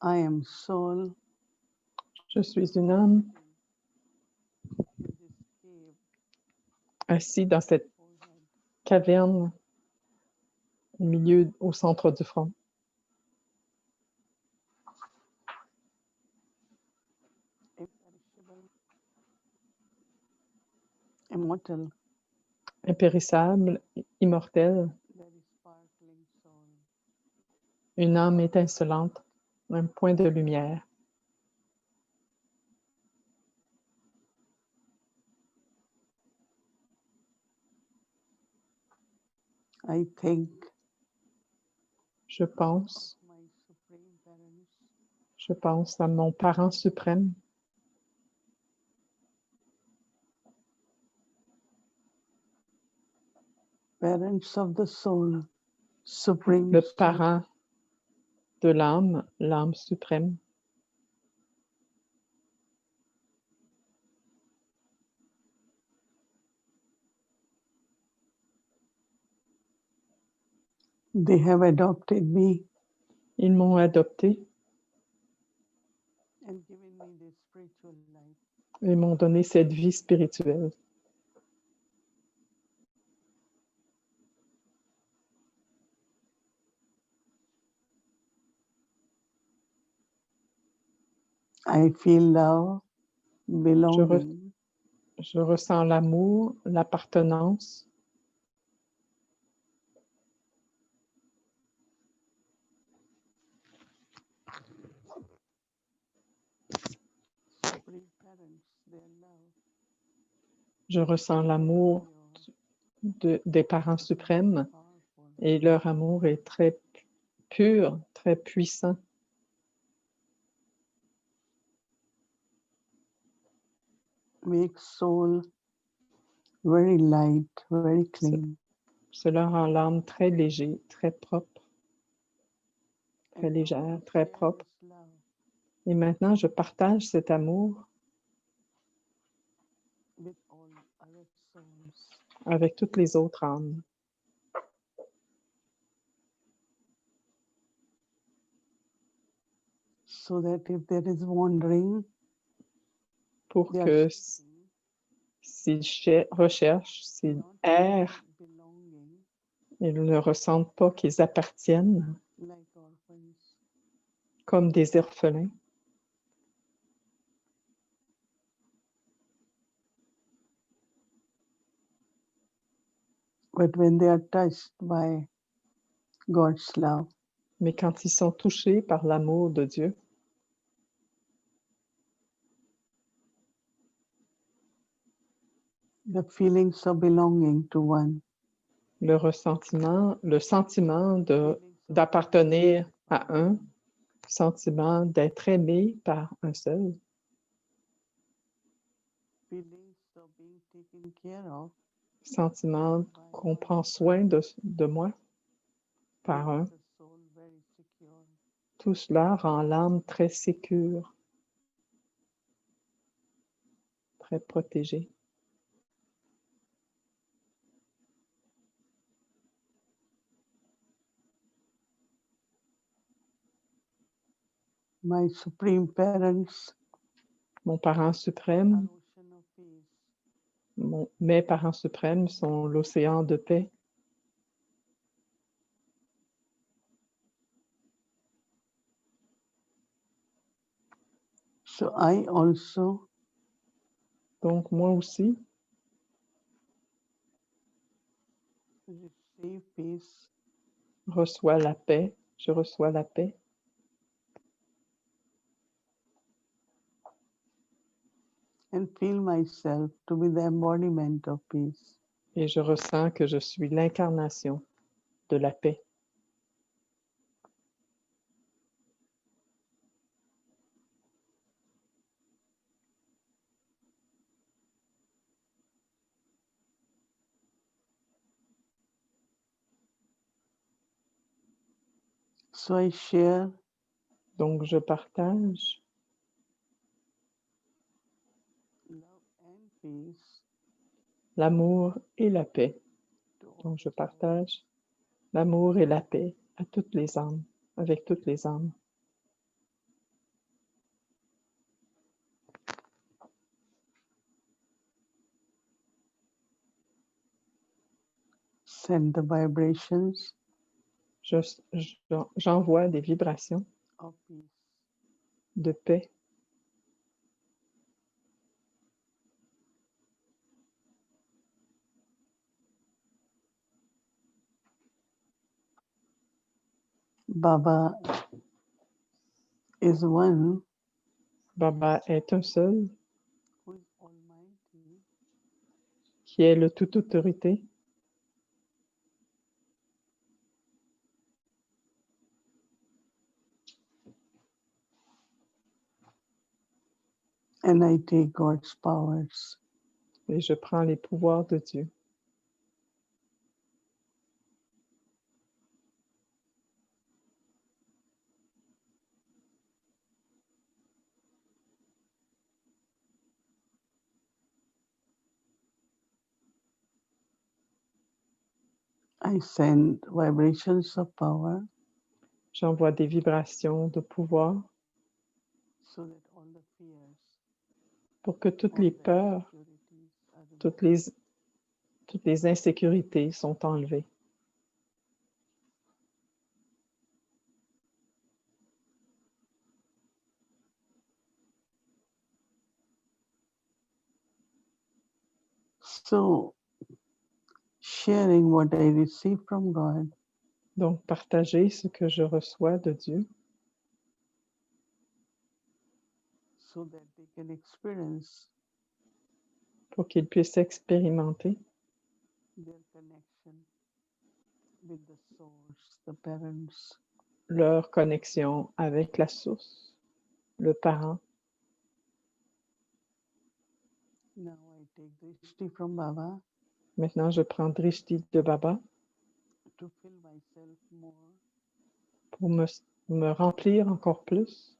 I am soul. Je suis une âme assis dans cette caverne au milieu, au centre du front. Immortal. Impérissable, immortel, une âme étincelante, un point de lumière. I think. Je pense à mon parent suprême. Parents of the soul, supreme. Le parent de l'âme, l'âme suprême. They have adopted me. Ils m'ont adopté. And given me this spiritual life. Ils m'ont donné cette vie spirituelle. I feel love, belonging. Je ressens l'amour, l'appartenance. Je ressens l'amour des parents suprêmes et leur amour est très pur, très puissant. Make soul very light, very clean. Cela rend l'âme très léger, très propre, très légère, très propre. Et maintenant, je partage cet amour avec toutes les autres âmes. So that if there is wandering, pour que s'ils recherchent, s'ils errent, ils ne ressentent pas qu'ils appartiennent comme des orphelins. But when they are touched by God's love, mais quand ils sont touchés par l'amour de Dieu, the feelings of belonging to one, le sentiment d'appartenir à un, sentiment d'être aimé par un seul, sentiment qu'on prend soin de moi par un. Tout cela rend l'âme très sécure, très protégée. My supreme parents, mon parent suprême, mes parents suprêmes sont l'océan de paix. So I also, donc moi aussi, receive peace, reçois la paix, je reçois la paix. and feel myself to be the embodiment of peace. Et je ressens que je suis l'incarnation de la paix. So I share, donc je partage love and peace, l'amour et la paix. Donc je partage l'amour et la paix à toutes les âmes, avec toutes les âmes. send the vibrations J'envoie des vibrations of peace. de paix. Baba is one Baba est un seul who is almighty, qui est le toute autorité. and I take God's powers. Et je prends les pouvoirs de Dieu. I send vibrations of power J'envoie des vibrations de pouvoir so that all the fears, pour que toutes all les the peurs, insecurities are removed. toutes les insécurités sont enlevées. So, sharing what I receive from God Donc, partager ce que je reçois de Dieu so that they can experience pour qu'ils puissent expérimenter their connection with the source, the parents. leur connexion avec la source, le parent. Now I take Drishti from Baba Maintenant, je prends Drishti de Baba to fill myself more pour me remplir encore plus.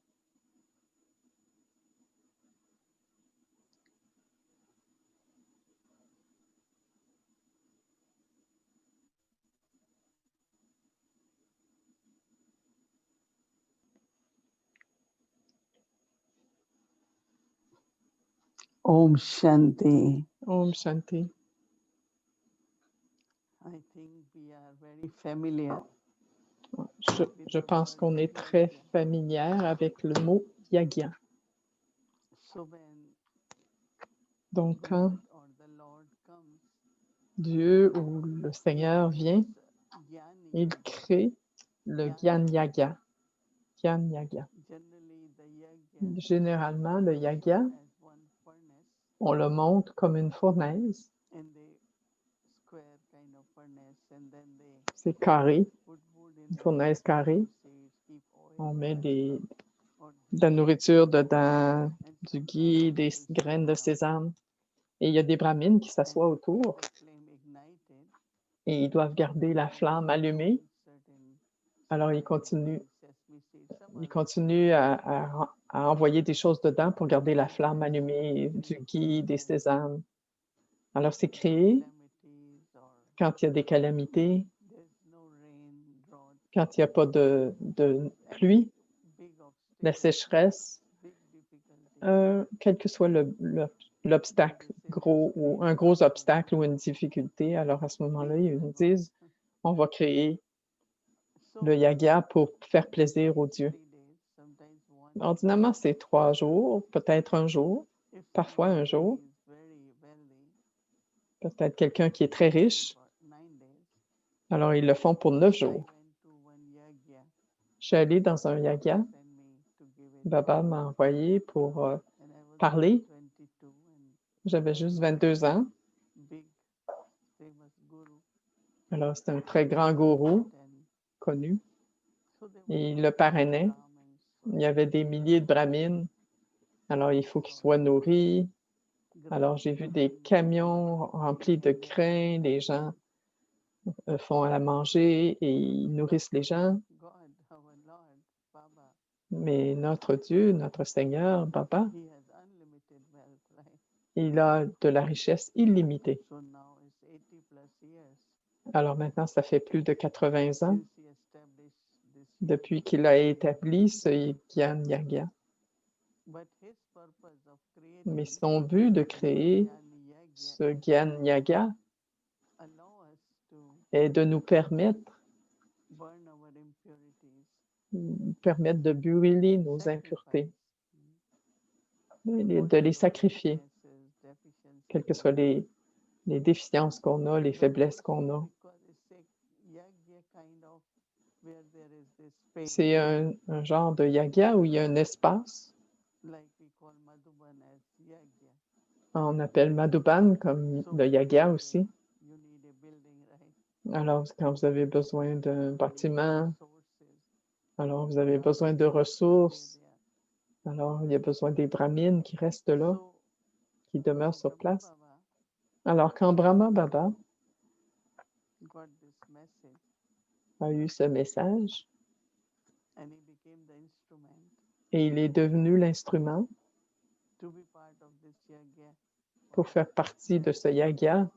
Om Shanti. Om Shanti. I think we are very familiar. Je pense qu'on est très familière avec le mot yagya. So when Donc, quand God or the Lord comes, Dieu ou le Seigneur vient, Jnani, il crée le Gyan Yagya. Gyan Yagya. generally the yagya Généralement, le yagya, as one furnace, on le monte comme une fournaise. and they square kind of furnace, and then they C'est carré, put wood in une there, fournaise carrée. seeds, keep oil On met there, or de la nourriture dedans, and du some ghee, brahmin des will sit graines de down, sésame. Et il y a des brahmines qui and s'assoient keep autour the flame ignited, et ils doivent garder la flamme allumée. certain Alors, ils square continuent, sesame seeds, some ils other continuent à envoyer des choses dedans pour garder la flamme allumée, du ghee, des sésames. Alors, c'est créé calamities, or quand il y a des calamités, there's no rain, drought, quand il n'y a pas de pluie, big la obstacle, sécheresse, big difficulty. quel que soit l'obstacle, gros ou un gros obstacle ou une difficulté, alors à ce moment-là, ils nous disent, on va créer le yagya pour faire plaisir aux dieux. Ordinairement, c'est 3 jours, peut-être un jour, parfois un jour. Peut-être quelqu'un qui est très riche, alors ils le font pour 9 jours. Je suis allée dans un yagya, Baba m'a envoyé pour parler. J'avais juste 22 ans. Alors, c'est un très grand gourou connu et il le parrainait. Il y avait des milliers de brahmines. Alors, il faut qu'ils soient nourris. Alors, j'ai vu des camions remplis de grains. Les gens font à la manger et ils nourrissent les gens. Mais notre Dieu, notre Seigneur, Baba, il a de la richesse illimitée. Alors maintenant, ça fait plus de 80 ans depuis qu'il a établi ce Gyan Yagya. Mais son but de créer ce Gyan Yagya est de nous permettre de brûler nos impuretés, de les sacrifier, quelles que soient les déficiences qu'on a, les faiblesses qu'on a. C'est un genre de yagya où il y a un espace. On appelle Madhuban comme le yagya aussi. Alors, quand vous avez besoin d'un bâtiment, alors vous avez besoin de ressources, alors il y a besoin des brahmines qui restent là, qui demeurent sur place. Alors, quand Brahma Baba a eu ce message, et il est devenu l'instrument pour faire partie de ce yagya,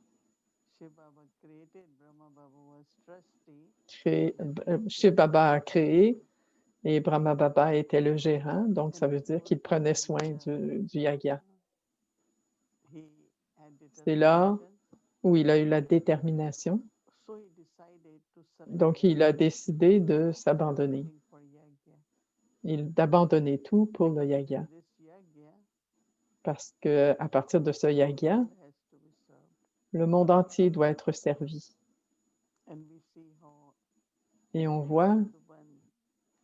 Shiv Baba a créé et Brahma Baba était le gérant, donc ça veut dire qu'il prenait soin du yagya. C'est là où il a eu la détermination. Donc, il a décidé de s'abandonner, d'abandonner tout pour le yagya. Parce qu'à partir de ce yagya, le monde entier doit être servi. Et on voit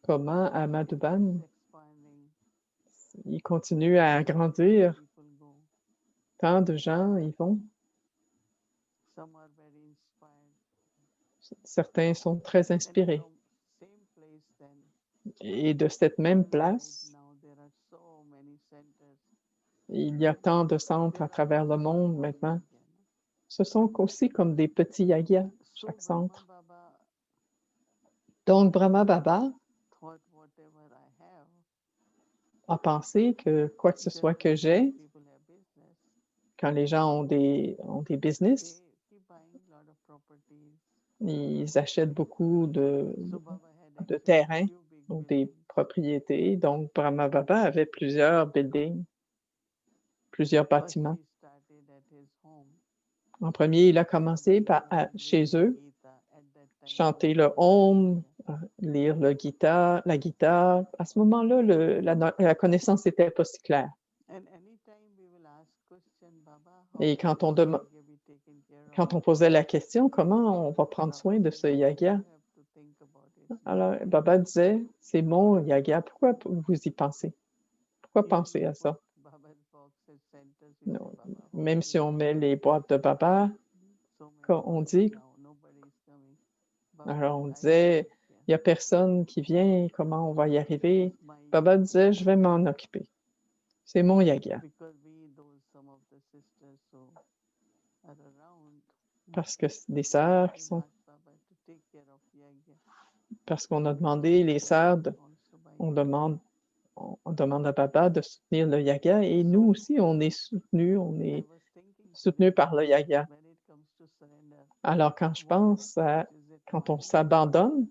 comment à Madhuban, il continue à grandir. Tant de gens y vont. Certains sont très inspirés. Et de cette même place, il y a tant de centres à travers le monde maintenant. Ce sont aussi comme des petits yagyas, chaque centre. Donc, Brahma Baba a pensé que quoi que ce soit que j'ai, quand les gens ont des business, ils achètent beaucoup de terrains ou des propriétés. Donc, Brahma Baba avait plusieurs buildings, plusieurs bâtiments. En premier, il a commencé chez eux, chanter le Om, lire la Gita. À ce moment-là, la connaissance n'était pas si claire. Et quand on posait la question, comment on va prendre soin de ce yagya? Alors, Baba disait, c'est mon yagya, pourquoi vous y pensez? Pourquoi penser à ça? Non. Même si on met les boîtes de Baba, on dit, alors on disait, il n'y a personne qui vient, comment on va y arriver? Baba disait, je vais m'en occuper. C'est mon yagya. Parce que des sœurs qui sont... Parce qu'on a demandé, les sœurs, on demande à Baba de soutenir le yagya et nous aussi, on est soutenus par le yagya. Alors, quand je pense quand on s'abandonne,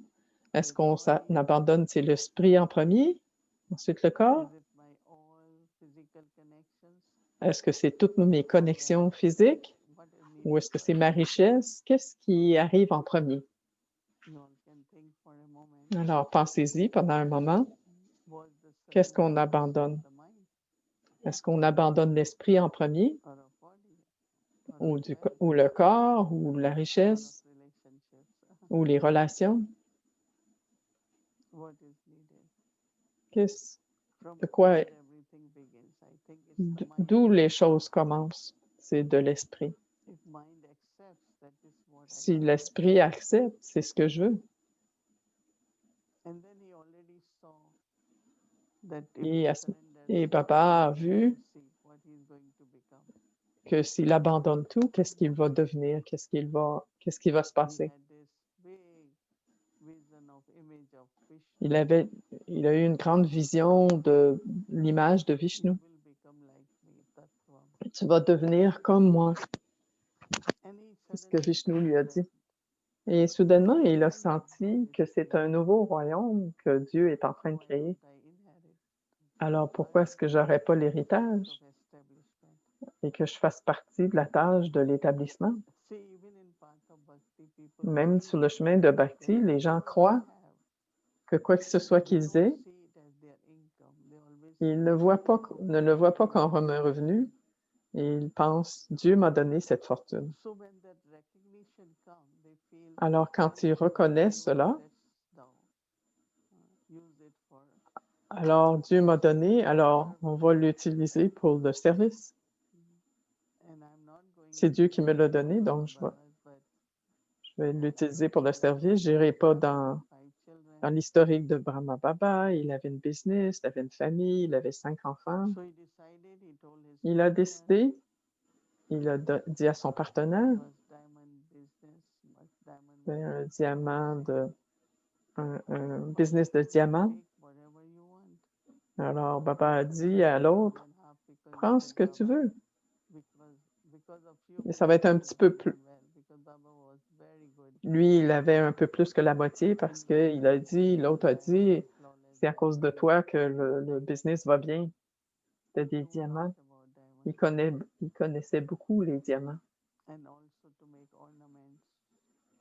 est-ce qu'on abandonne, c'est l'esprit en premier, ensuite le corps? Est-ce que c'est toutes mes connexions physiques ou est-ce que c'est ma richesse? Qu'est-ce qui arrive en premier? Alors, pensez-y pendant un moment. Qu'est-ce qu'on abandonne? Est-ce qu'on abandonne l'esprit en premier? Ou le corps, ou la richesse, ou les relations? D'où les choses commencent? C'est de l'esprit. Si l'esprit accepte, c'est ce que je veux. Et Baba a vu que s'il abandonne tout, qu'est-ce qu'il va devenir? Qu'est-ce qui va se passer? Il a eu une grande vision de l'image de Vishnu. Tu vas devenir comme moi. C'est ce que Vishnu lui a dit. Et soudainement, il a senti que c'est un nouveau royaume que Dieu est en train de créer. Alors, pourquoi est-ce que je n'aurais pas l'héritage et que je fasse partie de la tâche de l'établissement? Même sur le chemin de Bhakti, les gens croient que quoi que ce soit qu'ils aient, ils ne le voient pas comme un revenu et ils pensent « Dieu m'a donné cette fortune ». Alors, quand ils reconnaissent cela, alors Dieu m'a donné, alors on va l'utiliser pour le service. C'est Dieu qui me l'a donné, donc je vais l'utiliser pour le service. Je n'irai pas dans l'historique de Brahma Baba. Il avait une business, il avait une famille, il avait 5 enfants. Il a décidé, il a dit à son partenaire, un diamant un business de diamant. Alors, Baba a dit à l'autre, prends ce que tu veux. Et ça va être un petit peu plus. Lui, il avait un peu plus que la moitié parce qu'il a dit, l'autre a dit, c'est à cause de toi que le business va bien. C'était des diamants. Il connaissait beaucoup les diamants.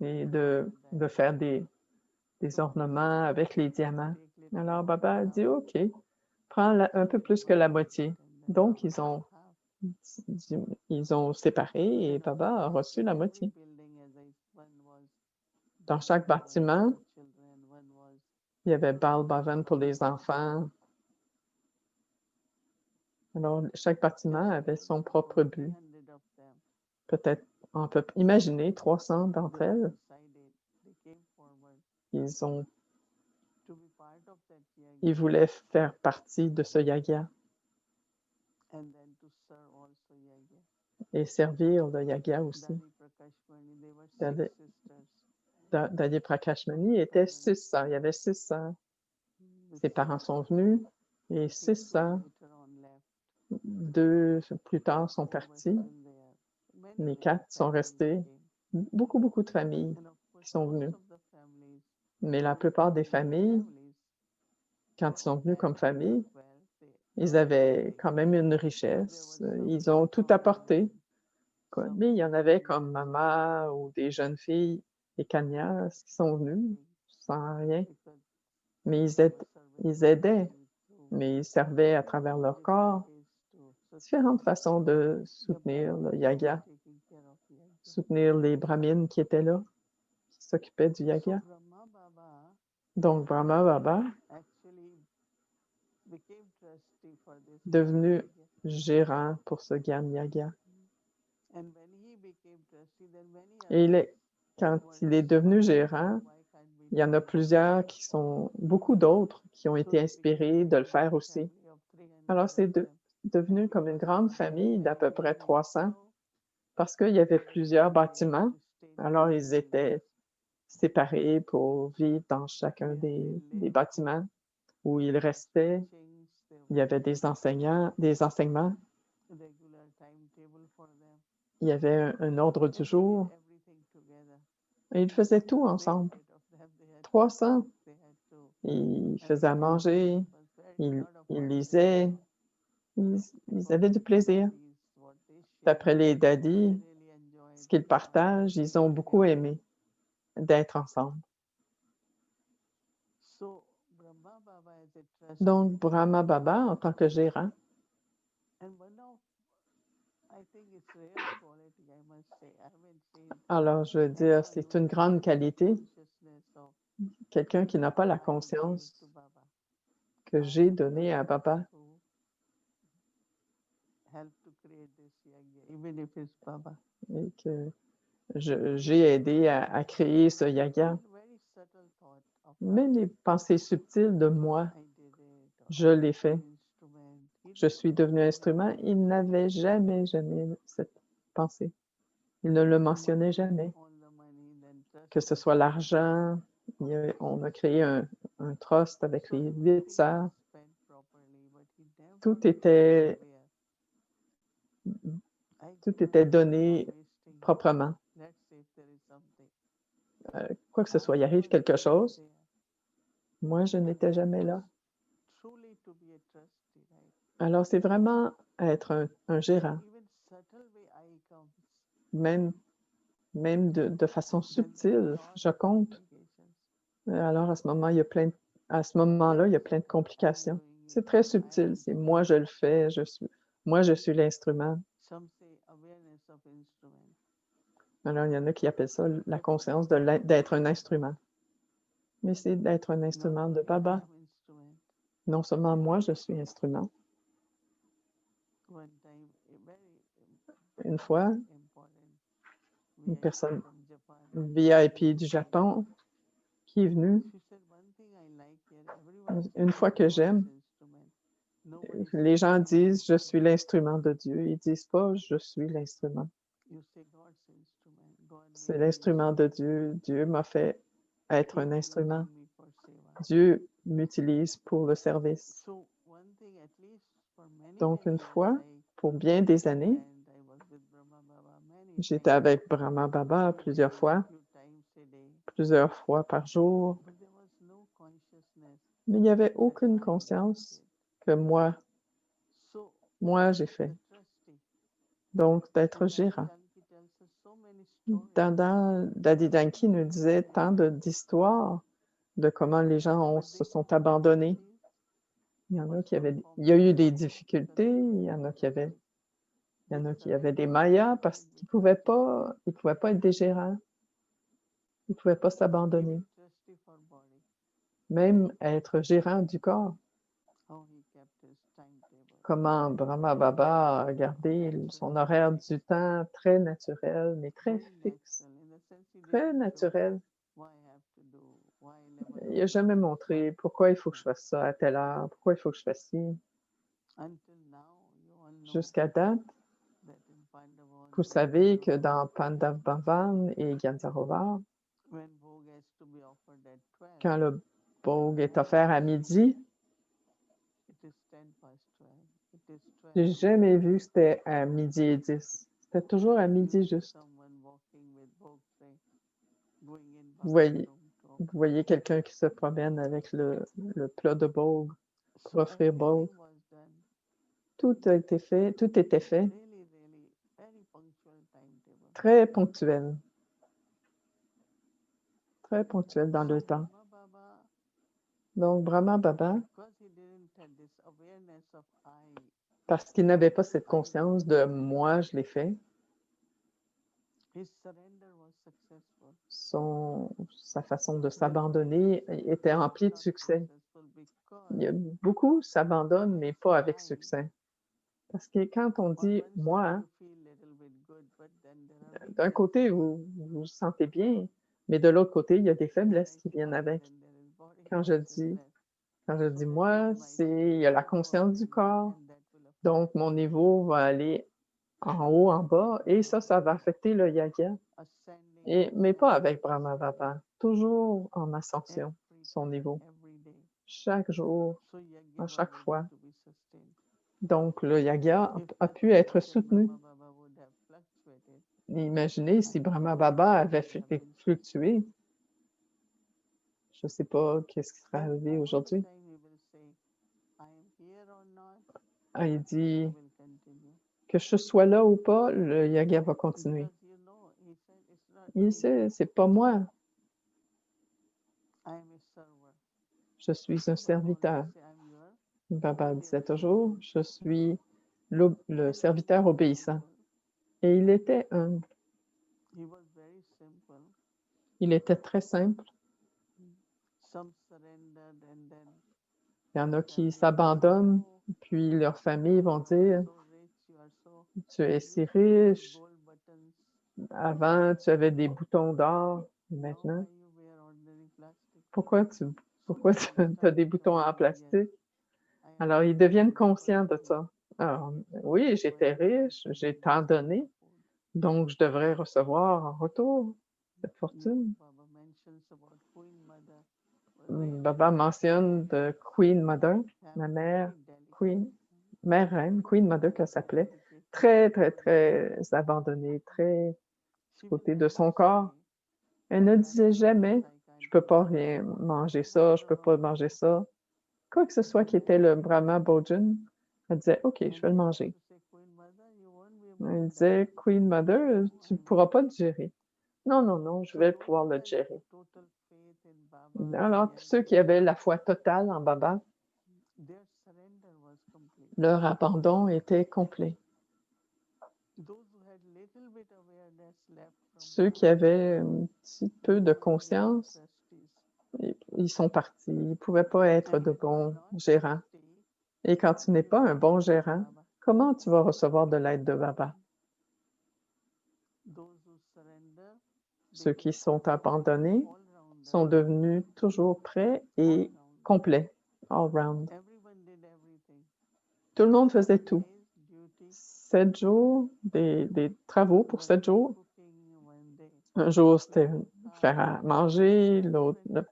Et de faire des ornements avec les diamants. Alors, Baba a dit, OK, prends un peu plus que la moitié. Donc, ils ont séparé et Baba a reçu la moitié. Dans chaque bâtiment, il y avait Bal Bhavan pour les enfants. Alors, chaque bâtiment avait son propre but. Peut-être, on peut imaginer 300 d'entre elles. Ils voulaient faire partie de ce yagya et servir le yagya aussi. Dadi Prakashmani était 6 sœurs. Il y avait 6 sœurs. Ses parents sont venus et 6 sœurs. 2 plus tard sont partis. Les 4 sont restés. Beaucoup de familles qui sont venues. Mais la plupart des familles, quand ils sont venus comme famille, ils avaient quand même une richesse. Ils ont tout apporté. Mais il y en avait comme maman ou des jeunes filles, des kanyas qui sont venues sans rien. Mais ils aidaient, mais ils servaient à travers leur corps. Différentes façons de soutenir le yagya, soutenir les brahmines qui étaient là, qui s'occupaient du yagya. Donc, Brahma Baba, devenu gérant pour ce Gyan Yagya. Et quand il est devenu gérant, il y en a plusieurs beaucoup d'autres qui ont été inspirés de le faire aussi. Alors, c'est devenu comme une grande famille d'à peu près 300 parce qu'il y avait plusieurs bâtiments. Alors, ils étaient séparés pour vivre dans chacun des bâtiments où ils restaient. Il y avait des enseignements. Il y avait un ordre du jour. Et ils faisaient tout ensemble. 300. Ils faisaient à manger, ils lisaient, ils avaient du plaisir. D'après les daddies, ce qu'ils partagent, ils ont beaucoup aimé d'être ensemble. Donc, Brahma Baba, en tant que gérant, alors je veux dire, c'est une grande qualité. Quelqu'un qui n'a pas la conscience que j'ai donnée à Baba. Et que j'ai aidé à créer ce yagya. Même les pensées subtiles de moi, je l'ai fait. Je suis devenu instrument. Il n'avait jamais cette pensée. Il ne le mentionnait jamais. Que ce soit l'argent, on a créé un trust avec les 8 sœurs. Tout était donné proprement. Quoi que ce soit, il arrive quelque chose. Moi, je n'étais jamais là. Alors, c'est vraiment être un gérant. Même même de façon subtile, je compte. Alors, à ce moment, il y a à ce moment-là, il y a plein de complications. C'est très subtil. C'est moi, je le fais, moi, je suis l'instrument. Alors, il y en a qui appellent ça la conscience d'être un instrument. Mais c'est d'être un instrument de Baba. Non seulement moi, je suis instrument. Une fois, une personne VIP du Japon qui est venue, une fois que j'aime, les gens disent « je suis l'instrument de Dieu ». Ils disent pas « je suis l'instrument ». C'est l'instrument de Dieu. Dieu m'a fait être un instrument. Dieu m'utilise pour le service. Donc, une fois, pour bien des années, j'étais avec Brahma Baba plusieurs fois par jour, mais il n'y avait aucune conscience que moi, j'ai fait. Donc, d'être gérant. Daddy Danki nous disait tant d'histoires de comment les gens se sont abandonnés. Il y en a il y a eu des difficultés, il y en a qui avaient des mayas parce qu'ils ne pouvaient pas être des gérants. Ils ne pouvaient pas s'abandonner. Même être gérant du corps. Comment Brahma Baba a gardé son horaire du temps très naturel, mais très fixe. Très naturel. Il n'a jamais montré pourquoi il faut que je fasse ça à telle heure, pourquoi il faut que je fasse ci. Jusqu'à date, vous savez que dans Pandav Bhavan et Gandharovar, quand le bhog est offert à midi, j'ai jamais vu que c'était à midi et 10. C'était toujours à midi juste. Vous voyez quelqu'un qui se promène avec le plat de bhog pour offrir bhog. Tout était fait très ponctuel dans le temps. Donc, Brahma Baba, parce qu'il n'avait pas cette conscience de « moi, je l'ai fait », sa façon de s'abandonner était remplie de succès. Il y a beaucoup s'abandonnent, mais pas avec succès. Parce que quand on dit « moi », d'un côté, vous vous sentez bien, mais de l'autre côté, il y a des faiblesses qui viennent avec. Quand je dis « moi », il y a la conscience du corps. Donc, mon niveau va aller en haut, en bas, et ça va affecter le yaga. Mais pas avec Brahma Baba, toujours en ascension, son niveau. Chaque jour, à chaque fois. Donc, le yaga a pu être soutenu. Imaginez si Brahma Baba avait fluctué. Je ne sais pas qu'est-ce qui serait arrivé aujourd'hui. Il dit que je sois là ou pas, le yaga va continuer. Il sait, c'est pas moi. Je suis un serviteur. Baba disait toujours, je suis le serviteur obéissant. Et il était humble. Il était très simple. Il y en a qui s'abandonnent, puis leurs familles vont dire « Tu es si riche, avant tu avais des boutons d'or, maintenant, pourquoi tu as des boutons en plastique? » Alors, ils deviennent conscients de ça. Alors, oui, j'étais riche, j'ai tant donné, donc je devrais recevoir en retour cette fortune. Baba mentionne de Queen Mother, ma mère, mère reine, Queen Mother qu'elle s'appelait, très, très, très abandonnée, très du côté de son corps. Elle ne disait jamais « je peux pas rien manger ça, je peux pas manger ça ». Quoi que ce soit qui était le Brahma Bhojan, elle disait « OK, je vais le manger ». Elle disait « Queen Mother, tu ne pourras pas digérer. Non, non, non, je So vais those pouvoir who le had gérer. total faith in Baba Alors, and ceux qui avaient la foi totale en Baba, their surrender was complete. leur abandon était complet. Those who had little bit awareness left from Ceux qui Baba, avaient un petit peu de they were conscience, trustees. ils sont partis. Ils ne pouvaient pas être And de when you are bons not gérants. trustee, Et quand how tu n'es will pas you un bon receive gérant, Baba? comment tu vas recevoir de l'aide de Baba? Those who surrender Ceux qui sont abandonnés all-rounder, sont devenus toujours prêts et all-rounder. complets, all round. Everyone did everything. Tout le monde faisait tout. Days, duty, 7 jours, des travaux pour 7 jours. cooking one day. Un jour, c'était faire à manger, l'autre, le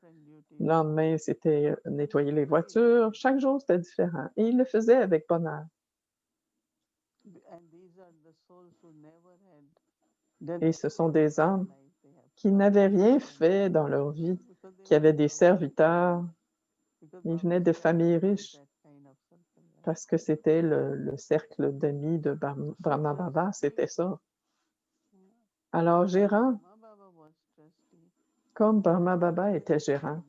lendemain, c'était nettoyer les voitures. Chaque jour, c'était différent. Et il le faisait avec bonheur. And these are the souls who never had done Et ce sont anything des in âmes their life. They have qui n'avaient rien fait dans leur vie, because they qui avaient were des Baba serviteurs. because Ils Baba venaient de familles was riches that kind of circle, right? parce que c'était le cercle d'amis de Brahma Baba, c'était ça. Alors, gérant, Brahma Baba was trustee, comme Brahma Baba était gérant,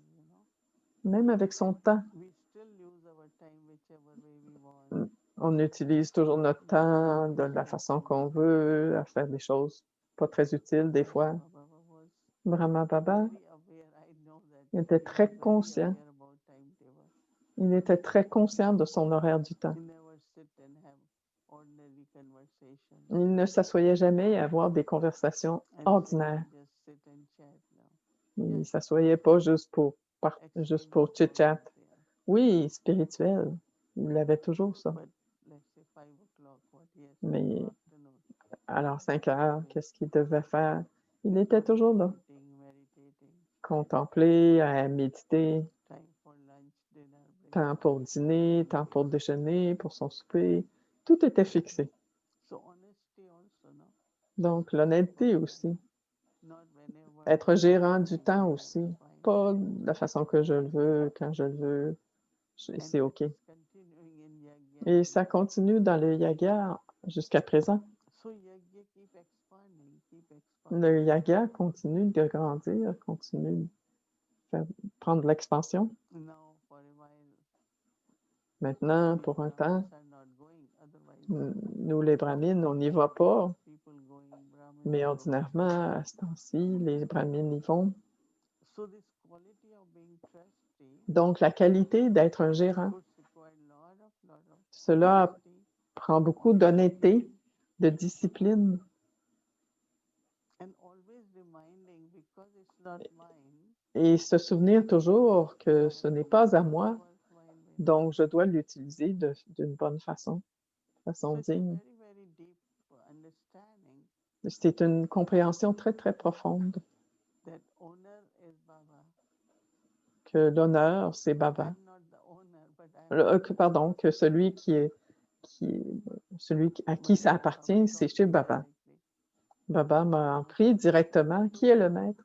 même avec son temps, we still use our time whichever way we want. on utilise toujours notre temps de la façon qu'on veut, à faire des choses pas très utiles des fois. Baba was Brahma Baba very aware. I know that était he was très very conscient. aware about timetable. Il était très conscient de son horaire du temps. He never sit and have ordinary conversations. Il ne s'assoyait jamais à avoir des conversations And ordinaires. just sit and chat now. Il ne s'assoyait pas juste pour chit-chat. Oui, spirituel. Il avait toujours ça. But let's say 5 o'clock, what he has to do Mais afternoon. alors, 5 heures, qu'est-ce qu'il devait faire? Il était toujours là. Meditating, Contempler, à méditer, time for lunch, dinner, temps pour dîner, temps pour déjeuner, pour son souper. Tout était fixé. So honesty also, no? Donc, l'honnêteté aussi. Not whenever Être gérant du it's temps fine. aussi. Pas de la façon que je le veux, quand je le veux. C'est OK. It's continuing in yajna. Et ça continue dans le yaga jusqu'à présent. So yajna keep expanding. Le yaga continue de grandir, continue de prendre de l'expansion. Now for a while, Maintenant, we pour un Brahmins temps, are not going. Otherwise, nous les brahmines, on n'y va pas, people going, Brahmins mais go. ordinairement, à ce temps-ci, les brahmines y vont. So this quality of being trustee Donc, la qualité d'être un gérant, could require lot of cela honesty, prend beaucoup d'honnêteté, de discipline, and always reminding because it's not mine. et se souvenir toujours que ce n'est pas à moi, Worthwhile way. donc je dois l'utiliser d'une bonne façon So it's a digne. very deep understanding C'est une compréhension très, très profonde that honor is Baba. que l'honneur, c'est Baba. I'm not the owner, but I'm Pardon, que celui à qui ça appartient, c'est chez Baba. Baba m'a appris directement qui est le maître.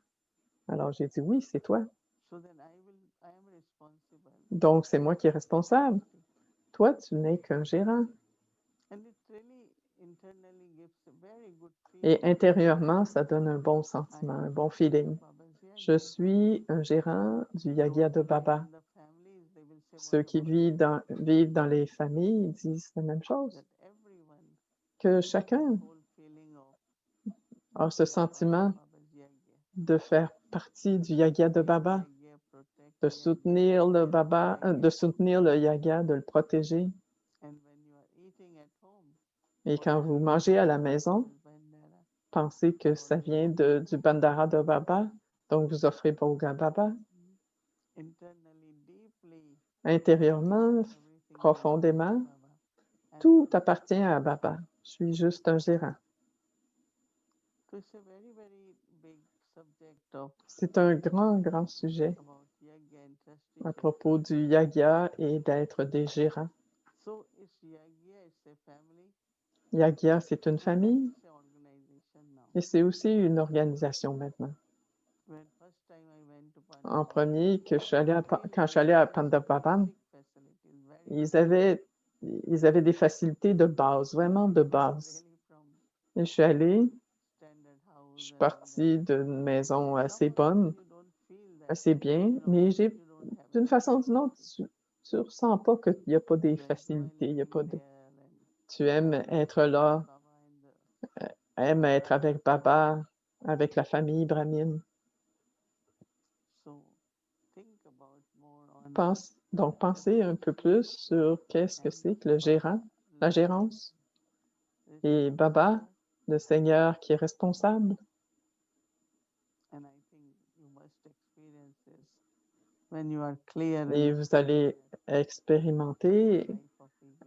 Alors j'ai dit oui, c'est toi. So then I am responsible. Donc c'est moi qui est responsable. Toi, tu n'es qu'un gérant. And it really internally gives a very good Et feeling. intérieurement, ça donne un bon sentiment, un bon feeling. Je suis un gérant du Yagya de Baba. The families, they will say Ceux qui vivent dans les familles ils disent la même chose, that everyone que chacun whole feeling of a ce sentiment Baba's yagya. de faire partie du Yagya de Baba, Yagya, protect de yagya, soutenir le Baba, de soutenir le Yagya, de le protéger. and when you are eating at home, Et quand vous mangez à la maison, bandara, pensez que ça vient du Bandara de Baba, donc vous offrez Bhoga Baba. internally, deeply, Intérieurement, everything profondément, belongs to Baba. tout appartient à Baba. Je suis juste un gérant. So it's a very, very big subject of C'est un grand, grand sujet about yagya and à trusteeship. propos du Yagya et d'être des gérants. So it's yagya, it's a family, Yagya, c'est une famille it's an organization now. et c'est aussi une organisation maintenant. When first time I went to En Pandava, premier, quand je suis allée à Pandavavan, facilities, very ils avaient des facilités de base, vraiment de base. really from Et je suis allée, standard house, Je suis partie d'une maison assez bonne, assez bien, mais d'une façon ou d'une autre, tu ressens pas qu'il n'y a pas des facilités, il y a pas de... Tu aimes être là, aimes être avec Baba, avec la famille brahmine. Donc, pensez un peu plus sur qu'est-ce que c'est que le gérant, la gérance, et Baba, le Seigneur qui est responsable. Et vous allez expérimenter,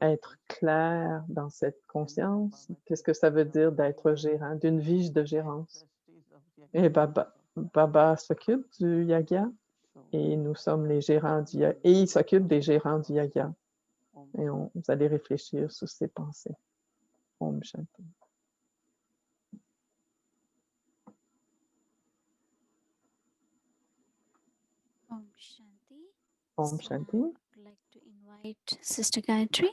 être clair dans cette conscience. Qu'est-ce que ça veut dire d'être gérant, d'une vie de gérance? Et Baba s'occupe du yaga et nous sommes les gérants du yaga. Et il s'occupe des gérants du yaga. Et vous allez réfléchir sur ces pensées. Om Shanti. Om Shanti. Om Shanti. I'd like to invite Sister Gayatri.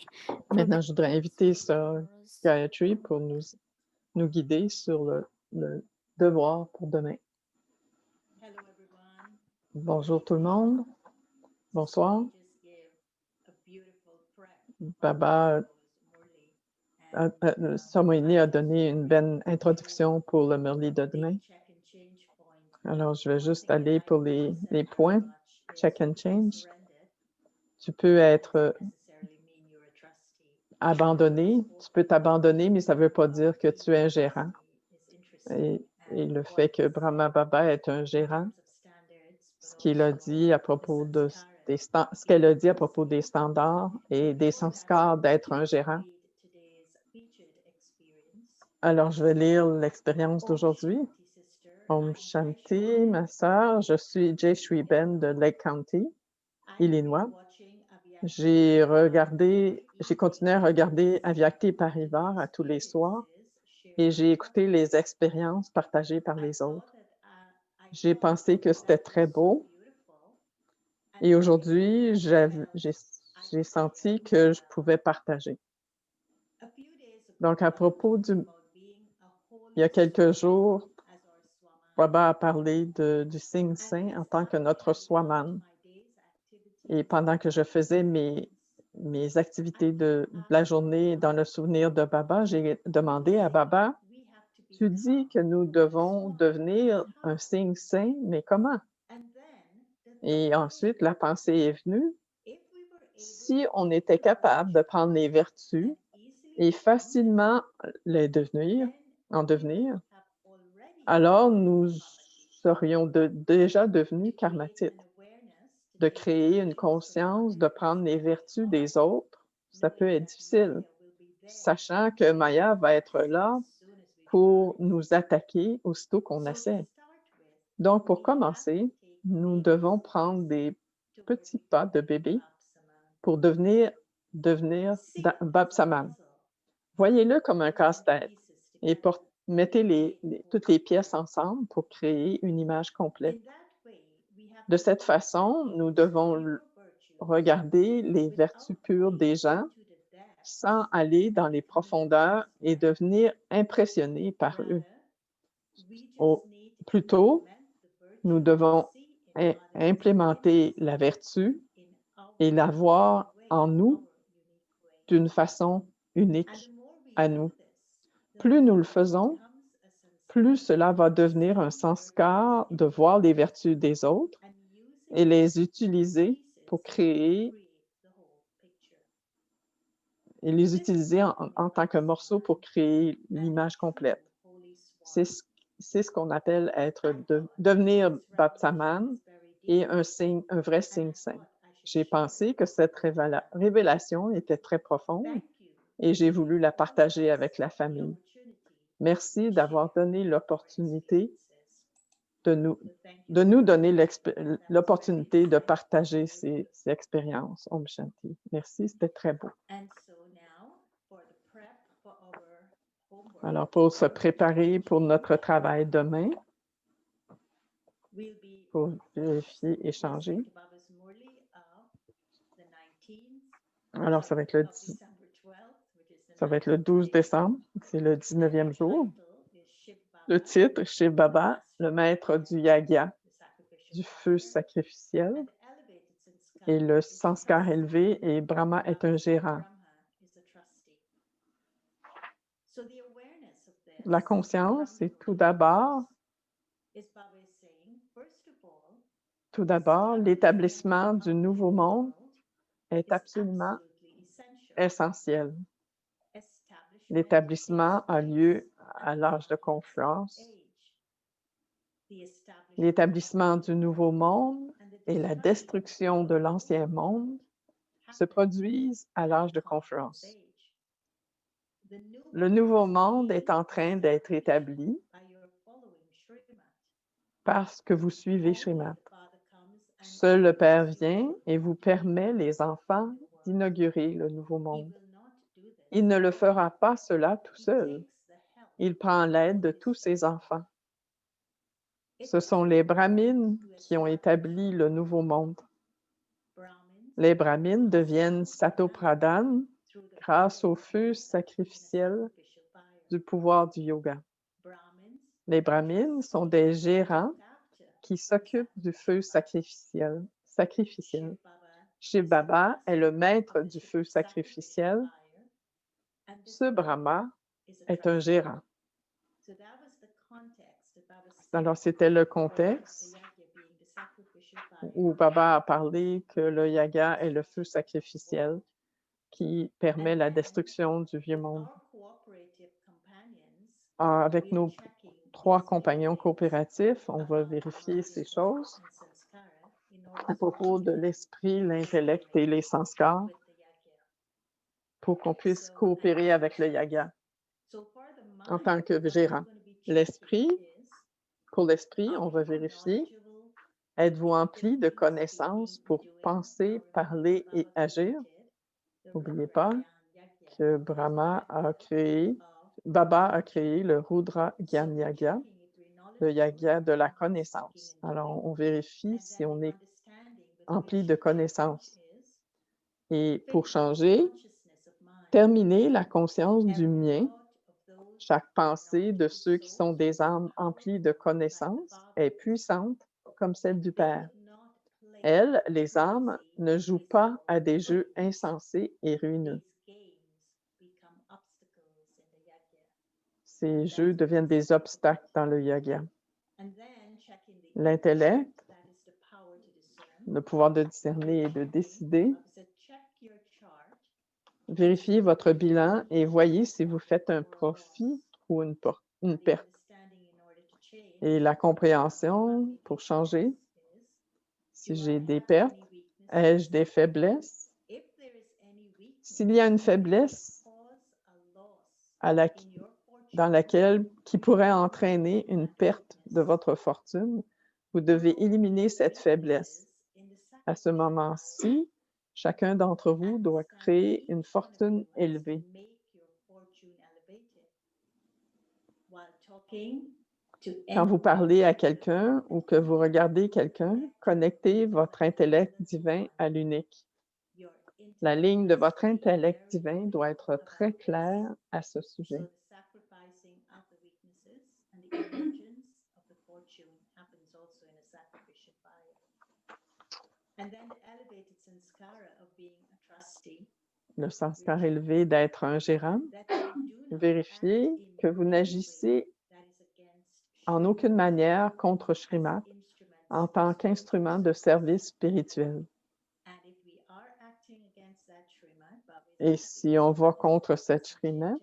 Maintenant, je voudrais inviter Sœur Gayatri pour nous guider sur le devoir pour demain. Hello everyone. Bonjour tout le monde. Bonsoir. Baba Samoini a donné une belle introduction pour le Murli de demain. Alors, je vais juste aller pour les points. Check and change. Tu peux être abandonné. Tu peux t'abandonner, mais ça ne veut pas dire que tu es un gérant. Et le fait que Brahma Baba est un gérant, ce qu'il a dit à propos de ce qu'elle a dit à propos des standards et des sanskars d'être un gérant. Alors, je vais lire l'expérience d'aujourd'hui. Om Shanti, ma sœur, je suis Jayshree Ben de Lake County, Illinois. J'ai continué à regarder Avyakti Parivar à tous les soirs et j'ai écouté les expériences partagées par les autres. J'ai pensé que c'était très beau et aujourd'hui, j'ai senti que je pouvais partager. Donc, à propos il y a quelques jours, Baba a parlé du Sing Saint en tant que notre Swaman. Et pendant que je faisais mes activités de la journée dans le souvenir de Baba, j'ai demandé à Baba, tu dis que nous devons devenir un Sing Saint, mais comment? Et ensuite, la pensée est venue, si on était capable de prendre les vertus et facilement en devenir, alors nous serions déjà devenus karmatites. De créer une conscience, de prendre les vertus des autres, ça peut être difficile, sachant que Maya va être là pour nous attaquer aussitôt qu'on essaie. Donc, pour commencer, nous devons prendre des petits pas de bébé pour devenir Bab-Saman. Voyez-le comme un casse-tête et mettez toutes les pièces ensemble pour créer une image complète. De cette façon, nous devons regarder les vertus pures des gens sans aller dans les profondeurs et devenir impressionnés par eux. Plutôt, nous devons implémenter la vertu et la voir en nous d'une façon unique à nous. Plus nous le faisons, plus cela va devenir un sanskar de voir les vertus des autres et les utiliser pour créer et les utiliser en tant que morceau pour créer l'image complète. C'est ce qu'on appelle devenir Bab-Saman et un vrai Sing Saint. J'ai pensé que cette révélation était très profonde et j'ai voulu la partager avec la famille. Merci d'avoir donné l'opportunité de nous donner l'opportunité de partager ces expériences. Om Shanti. Merci, c'était très beau. Alors, pour se préparer pour notre travail demain, pour vérifier, échanger. Alors, ça va être le 12 décembre, c'est le 19e jour. Le titre, Shiv Baba, le maître du yagya, du feu sacrificiel, et le sanskar élevé, et Brahma est un gérant. La conscience, c'est tout d'abord, l'établissement du nouveau monde est absolument essentiel. L'établissement a lieu à l'âge de confluence. L'établissement du nouveau monde et la destruction de l'ancien monde se produisent à l'âge de confluence. Le nouveau monde est en train d'être établi parce que vous suivez Srimad. Seul le Père vient et vous permet, les enfants, d'inaugurer le nouveau monde. Il ne le fera pas cela tout seul. Il prend l'aide de tous ses enfants. Ce sont les brahmines qui ont établi le nouveau monde. Les brahmines deviennent satopradhanes grâce au feu sacrificiel du pouvoir du yoga. Les brahmines sont des gérants qui s'occupent du feu sacrificiel. Shiv Baba est le maître du feu sacrificiel. Ce Brahma est un gérant. Alors, c'était le contexte où Baba a parlé que le yaga est le feu sacrificiel qui permet la destruction du vieux monde. Avec nos 3 compagnons coopératifs, on va vérifier ces choses à propos de l'esprit, l'intellect et les sanskars pour qu'on puisse coopérer avec le yaga en tant que gérant. L'esprit, pour l'esprit, on va vérifier: êtes-vous empli de connaissances pour penser, parler et agir? N'oubliez pas que Baba a créé le Rudra Gyan Yagya, le yagya de la connaissance. Alors, on vérifie si on est empli de connaissances. Et pour changer, terminer la conscience du mien. Chaque pensée de ceux qui sont des âmes emplies de connaissances est puissante comme celle du Père. Elles, les âmes, ne jouent pas à des jeux insensés et ruineux. Ces jeux deviennent des obstacles dans le yaga. L'intellect, le pouvoir de discerner et de décider. Vérifiez votre bilan et voyez si vous faites un profit ou une perte. Et la compréhension pour changer. Si j'ai des pertes, ai-je des faiblesses? S'il y a une faiblesse qui pourrait entraîner une perte de votre fortune, vous devez éliminer cette faiblesse. À ce moment-ci, chacun d'entre vous doit créer une fortune élevée. Quand vous parlez à quelqu'un ou que vous regardez quelqu'un, connectez votre intellect divin à l'unique. La ligne de votre intellect divin doit être très claire à ce sujet. Le sanskar élevé d'être un gérant. Vérifiez que vous n'agissez en aucune manière contre Srimad en tant qu'instrument de service spirituel. Et si on va contre cette Srimad,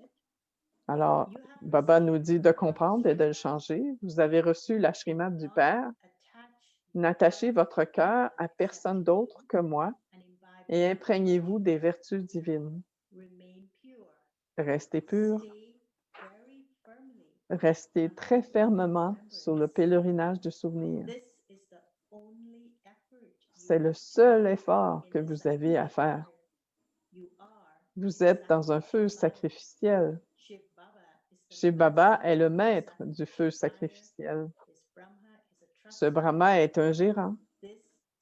alors Baba nous dit de comprendre et de le changer. Vous avez reçu la Srimad du Père. N'attachez votre cœur à personne d'autre que moi et imprégnez-vous des vertus divines. Restez pur. Restez très fermement sur le pèlerinage du souvenir. C'est le seul effort que vous avez à faire. Vous êtes dans un feu sacrificiel. Shiv Baba est le maître du feu sacrificiel. Ce Brahma est un gérant.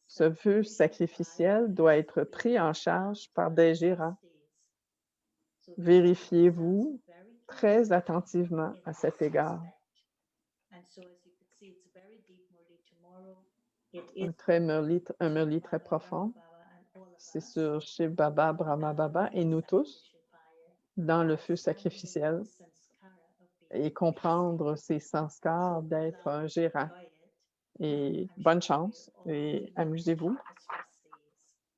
Ce feu sacrificiel doit être pris en charge par des gérants. Vérifiez-vous très attentivement à cet égard. Un Murli très profond. C'est sur Shiv Baba, Brahma Baba et nous tous dans le feu sacrificiel et comprendre ces sanskars d'être un gérant. Et bonne chance et amusez-vous.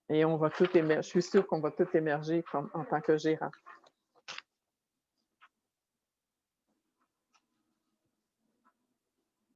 Et on va tout émerger. Je suis sûre qu'on va tout émerger en tant que gérant.